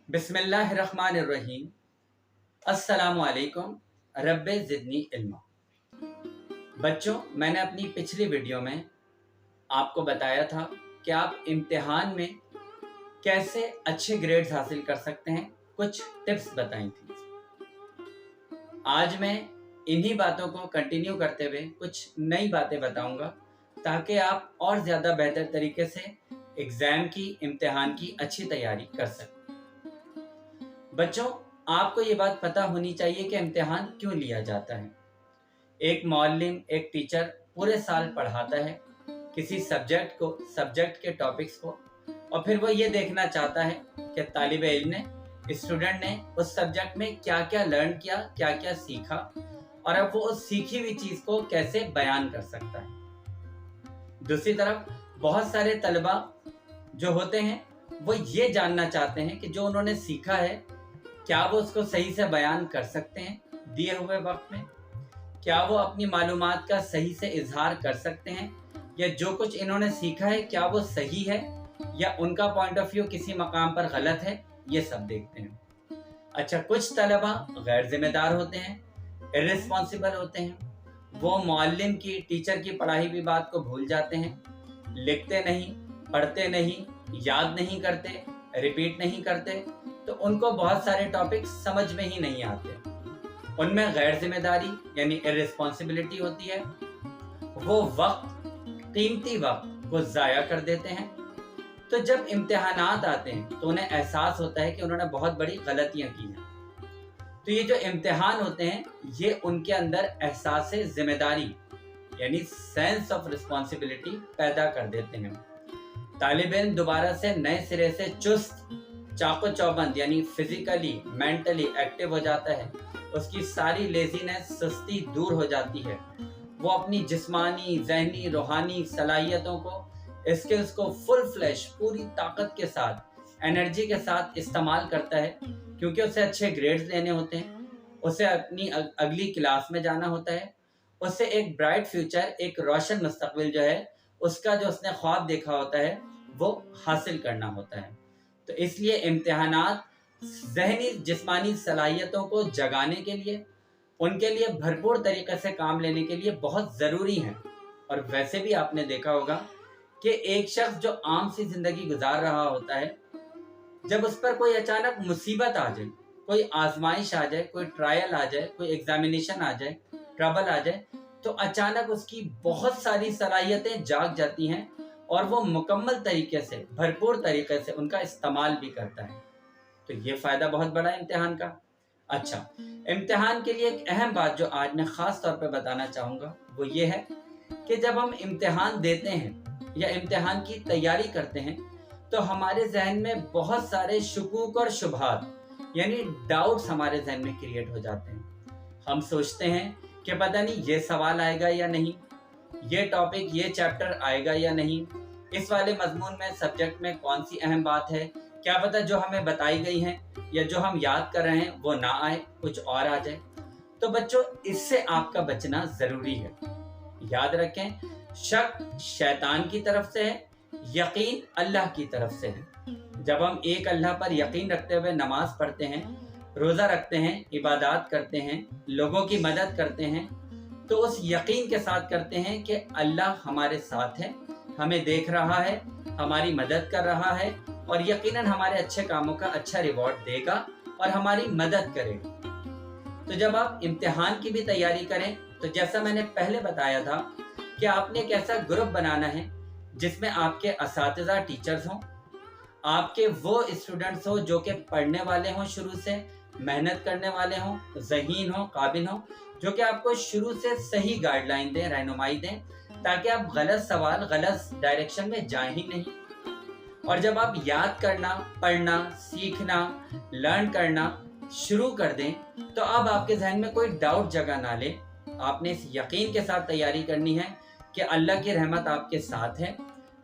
बिस्मिल्लाहिर्रहमानिर्रहीम। अस्सलामुअलैकुम। रब्बे ज़िदनी इल्मा। बच्चों, मैंने अपनी पिछली वीडियो में आपको बताया था कि आप इम्तिहान में कैसे अच्छे ग्रेड्स हासिल कर सकते हैं, कुछ टिप्स बताई थी। आज मैं इन्हीं बातों को कंटिन्यू करते हुए कुछ नई बातें बताऊंगा ताकि आप और ज़्यादा बेहतर तरीके से एग्ज़ाम की, इम्तिहान की अच्छी तैयारी कर सकें। बच्चों, आपको ये बात पता होनी चाहिए कि इम्तिहान क्यों लिया जाता है। एक मौल्लिम, एक टीचर पूरे साल पढ़ाता है किसी सब्जेक्ट के टॉपिक्स को, और फिर वो ये देखना चाहता है कि तालिब इल्म ने, स्टूडेंट ने उस सब्जेक्ट में क्या क्या लर्न किया, क्या क्या सीखा, और अब वो उस सीखी हुई चीज़ को कैसे बयान कर सकता है। दूसरी तरफ बहुत सारे तलबा जो होते हैं वो ये जानना चाहते हैं कि जो उन्होंने सीखा है क्या वो उसको सही से बयान कर सकते हैं दिए हुए वक्त में, क्या वो अपनी मालूमात का सही से इजहार कर सकते हैं, या जो कुछ इन्होंने सीखा है क्या वो सही है या उनका पॉइंट ऑफ व्यू किसी मकाम पर गलत है, ये सब देखते हैं। अच्छा, कुछ तलबा गैर जिम्मेदार होते हैं, इर्रेस्पॉन्सिबल होते हैं। वो मौल्लिम की, टीचर की पढ़ाई हुई बात को भूल जाते हैं, लिखते नहीं, पढ़ते नहीं, याद नहीं करते, रिपीट नहीं करते, तो उनको बहुत सारे टॉपिक समझ में ही नहीं आते। उनमें गैर जिम्मेदारी यानी इर्रेस्पॉन्सिबिलिटी होती है। वो कीमती वक्त को ज़ाया कर देते हैं। तो जब इम्तिहानात आते हैं तो उन्हें एहसास होता है कि उन्होंने बहुत बड़ी गलतियां की हैं। तो ये जो इम्तिहान होते हैं ये उनके अंदर एहसास जिम्मेदारी यानी सेंस ऑफ रिस्पॉन्सिबिलिटी पैदा कर देते हैं। तालिब इल्म दोबारा से नए सिरे से चुस्त, चाको चौबंद यानी फिजिकली, मेंटली एक्टिव हो जाता है। उसकी सारी लेजीनेस, सुस्ती दूर हो जाती है। वो अपनी जिस्मानी, जहनी, रूहानी सलाहियतों को, स्किल्स को फुल फ्लैश, पूरी ताकत के साथ, एनर्जी के साथ इस्तेमाल करता है, क्योंकि उसे अच्छे ग्रेड्स लेने होते हैं, उसे अपनी अगली क्लास में जाना होता है, उसे एक ब्राइट फ्यूचर, एक रोशन मुस्तकबिल जो है उसका जो उसने ख्वाब देखा होता है वो हासिल करना होता है। तो इसलिए इम्तिहानात ज़हनी, जिस्मानी सलाहियतों को जगाने के लिए, उनके लिए भरपूर तरीके से काम लेने के लिए बहुत ज़रूरी हैं। और वैसे भी आपने देखा होगा कि एक शख्स जो आम सी ज़िंदगी गुजार रहा होता है, जब उस पर कोई अचानक मुसीबत आ जाए, कोई आजमाइश आ जाए, कोई ट्रायल आ जाए, कोई एग्जामिनेशन आ जाए, ट्रबल आ जाए, तो अचानक उसकी बहुत सारी सलाहियतें जाग जाती हैं और वो मुकम्मल तरीके से, भरपूर तरीके से उनका इस्तेमाल भी करता है। तो ये फ़ायदा बहुत बड़ा है इम्तिहान का। अच्छा, इम्तिहान के लिए एक अहम बात जो आज मैं ख़ास तौर पे बताना चाहूँगा वो ये है कि जब हम इम्तिहान देते हैं या इम्तिहान की तैयारी करते हैं तो हमारे जहन में बहुत सारे शुकूक और शुबहात यानी डाउट्स हमारे जहन में क्रिएट हो जाते हैं। हम सोचते हैं कि पता नहीं ये सवाल आएगा या नहीं, ये टॉपिक, ये चैप्टर आएगा या नहीं, इस वाले मजमून में, सब्जेक्ट में कौन सी अहम बात है, क्या पता जो हमें बताई गई है या जो हम याद कर रहे हैं वो ना आए, कुछ और आ जाए। तो बच्चों, इससे आपका बचना ज़रूरी है। याद रखें, शक शैतान की तरफ से है, यकीन अल्लाह की तरफ से है। जब हम एक अल्लाह पर यकीन रखते हुए नमाज पढ़ते हैं, रोज़ा रखते हैं, इबादत करते हैं, लोगों की मदद करते हैं, तो उस यकीन के साथ करते हैं कि अल्लाह हमारे साथ है, हमें देख रहा है, हमारी मदद कर रहा है और यकीनन हमारे अच्छे कामों का अच्छा रिवॉर्ड देगा और हमारी मदद करेगा। तो जब आप इम्तिहान की भी तैयारी करें तो जैसा मैंने पहले बताया था कि आपने एक ऐसा ग्रुप बनाना है जिसमें आपके असातिज़ा, टीचर्स हों, आपके वो स्टूडेंट्स हो जो कि पढ़ने वाले हों, शुरू से मेहनत करने वाले हों, ज़हीन हों, काबिल हों, जो कि आपको शुरू से सही गाइडलाइन दें, रहनुमाई दें, ताकि आप गलत सवाल, गलत डायरेक्शन में जाएं ही नहीं। और जब आप याद करना, पढ़ना, सीखना, लर्न करना शुरू कर दें तो अब आपके जहन में कोई डाउट जगह ना ले। आपने इस यकीन के साथ तैयारी करनी है कि अल्लाह की रहमत आपके साथ है,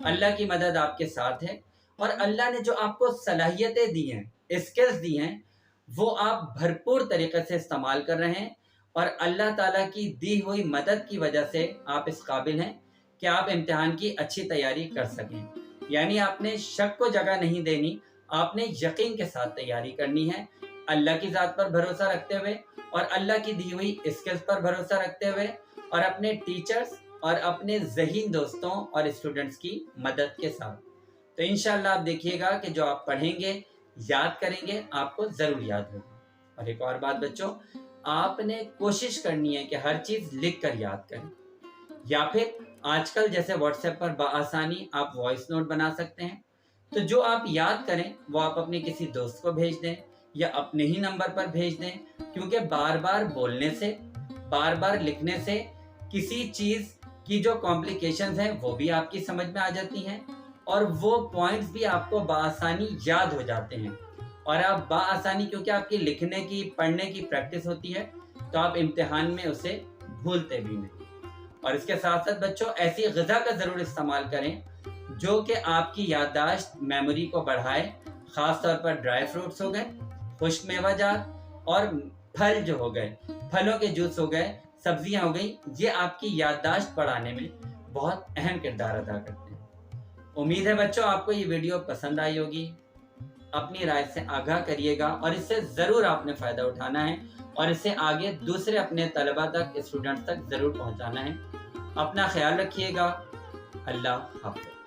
अल्लाह की मदद आपके साथ है, और अल्लाह ने जो आपको सलाहियतें दी हैं, स्किल्स दी हैं, वो आप भरपूर तरीके से इस्तेमाल कर रहे हैं, और अल्लाह ताला की दी हुई मदद की वजह से आप इस काबिल हैं कि आप इम्तिहान की अच्छी तैयारी कर सकें। यानी आपने शक को जगह नहीं देनी, آپ نے یقین کے ساتھ تیاری کرنی ہے، اللہ کی ذات پر بھروسہ رکھتے ہوئے اور اللہ کی دی ہوئی اسکلز پر بھروسہ رکھتے ہوئے اور اپنے ٹیچرز اور اپنے ذہین دوستوں اور اسٹوڈنٹس کی مدد کے ساتھ۔ تو انشاءاللہ آپ دیکھیے گا کہ جو آپ پڑھیں گے، یاد کریں گے، آپ کو ضرور یاد ہوگا۔ اور ایک اور بات بچوں، آپ نے کوشش کرنی ہے کہ ہر چیز لکھ کر یاد کریں، یا پھر آج کل جیسے واٹس ایپ پر بآسانی آپ وائس نوٹ بنا سکتے ہیں، تو جو آپ یاد کریں وہ آپ اپنے کسی دوست کو بھیج دیں یا اپنے ہی نمبر پر بھیج دیں، کیونکہ بار بار بولنے سے، بار بار لکھنے سے کسی چیز کی جو کمپلیکیشنز ہیں وہ بھی آپ کی سمجھ میں آ جاتی ہیں اور وہ پوائنٹس بھی آپ کو بآسانی یاد ہو جاتے ہیں، اور آپ بآسانی، کیونکہ آپ کی لکھنے کی پڑھنے کی پریکٹس ہوتی ہے، تو آپ امتحان میں اسے بھولتے بھی نہیں۔ اور اس کے ساتھ ساتھ بچوں ایسی غذا کا ضرور استعمال کریں جو کہ آپ کی یادداشت میموری کو بڑھائے، خاص طور پر ڈرائی فروٹس ہو گئے، خشک میوہ جات اور پھل جو ہو گئے، پھلوں کے جوس ہو گئے، سبزیاں ہو گئیں، یہ آپ کی یادداشت بڑھانے میں بہت اہم کردار ادا کرتے ہیں۔ امید ہے بچوں آپ کو یہ ویڈیو پسند آئی ہوگی، اپنی رائے سے آگاہ کریے گا اور اس سے ضرور آپ نے فائدہ اٹھانا ہے اور اسے آگے دوسرے اپنے طلباء تک، اسٹوڈنٹس تک ضرور پہنچانا ہے۔ اپنا خیال رکھیے گا۔ اللہ حافظ۔